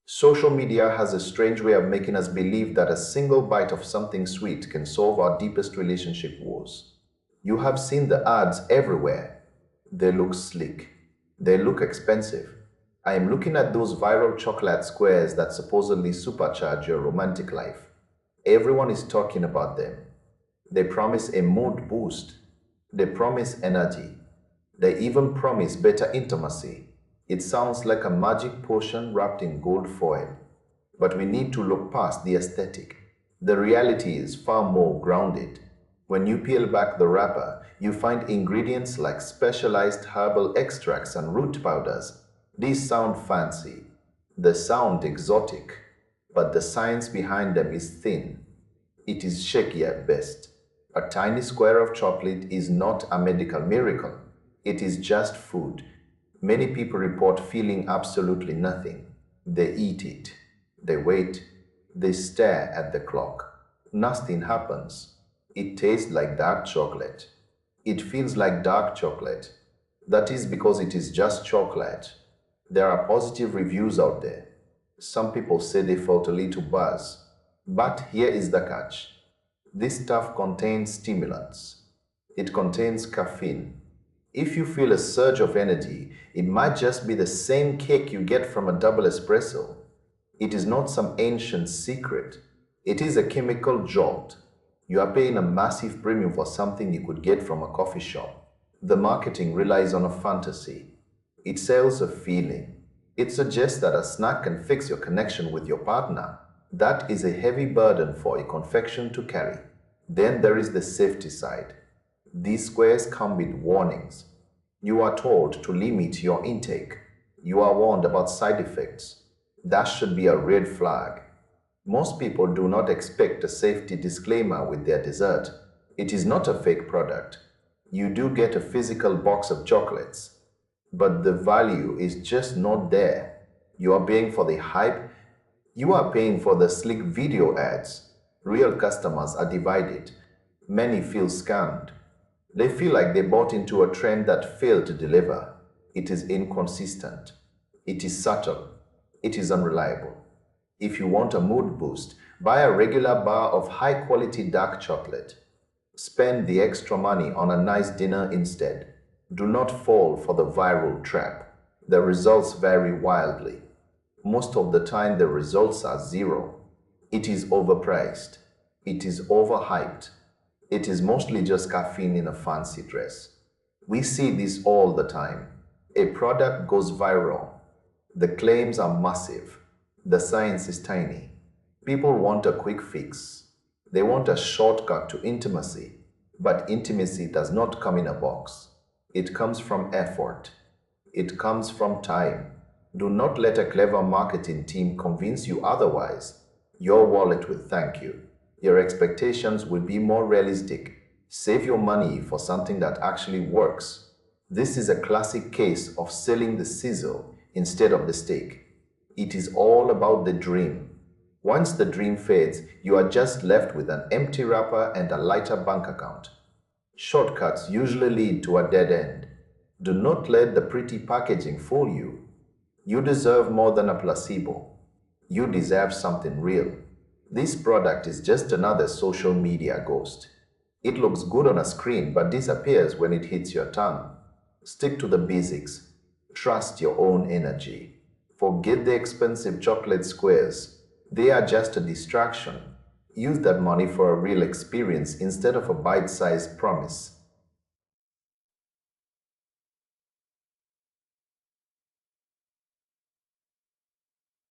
Social media has a strange way of making us believe that a single bite of something sweet can solve our deepest relationship woes. You have seen the ads everywhere. They look sleek. They look expensive. I am looking at those viral chocolate squares that supposedly supercharge your romantic life. Everyone is talking about them. They promise a mood boost. They promise energy. They even promise better intimacy. It sounds like a magic potion wrapped in gold foil. But we need to look past the aesthetic. The reality is far more grounded. When you peel back the wrapper, you find ingredients like specialized herbal extracts and root powders. These sound fancy. They sound exotic. But the science behind them is thin. It is shaky at best. A tiny square of chocolate is not a medical miracle. It is just food. Many people report feeling absolutely nothing. They eat it. They wait. They stare at the clock. Nothing happens. It tastes like dark chocolate. It feels like dark chocolate. That is because it is just chocolate. There are positive reviews out there. Some people say they felt a little buzz. But here is the catch. This stuff contains stimulants. It contains caffeine. If you feel a surge of energy, it might just be the same kick you get from a double espresso. It is not some ancient secret. It is a chemical jolt. You are paying a massive premium for something you could get from a coffee shop. The marketing relies on a fantasy. It sells a feeling. It suggests that a snack can fix your connection with your partner. That is a heavy burden for a confection to carry. Then there is the safety side. These squares come with warnings. You are told to limit your intake. You are warned about side effects. That should be a red flag. Most people do not expect a safety disclaimer with their dessert. It is not a fake product. You do get a physical box of chocolates, but the value is just not there. You are paying for the hype. You are paying for the slick video ads. Real customers are divided. Many feel scammed. They feel like they bought into a trend that failed to deliver. It is inconsistent. It is subtle. It is unreliable. If you want a mood boost, buy a regular bar of high-quality dark chocolate. Spend the extra money on a nice dinner instead. Do not fall for the viral trap. The results vary wildly. Most of the time, the results are zero. It is overpriced. It is overhyped. It is mostly just caffeine in a fancy dress. We see this all the time. A product goes viral. The claims are massive. The science is tiny. People want a quick fix. They want a shortcut to intimacy. But intimacy does not come in a box. It comes from effort. It comes from time. Do not let a clever marketing team convince you otherwise. Your wallet will thank you. Your expectations will be more realistic. Save your money for something that actually works. This is a classic case of selling the sizzle instead of the steak. It is all about the dream. Once the dream fades, you are just left with an empty wrapper and a lighter bank account. Shortcuts usually lead to a dead end. Do not let the pretty packaging fool you. You deserve more than a placebo. You deserve something real. This product is just another social media ghost. It looks good on a screen but disappears when it hits your tongue. Stick to the basics. Trust your own energy. Forget the expensive chocolate squares. They are just a distraction. Use that money for a real experience instead of a bite-sized promise.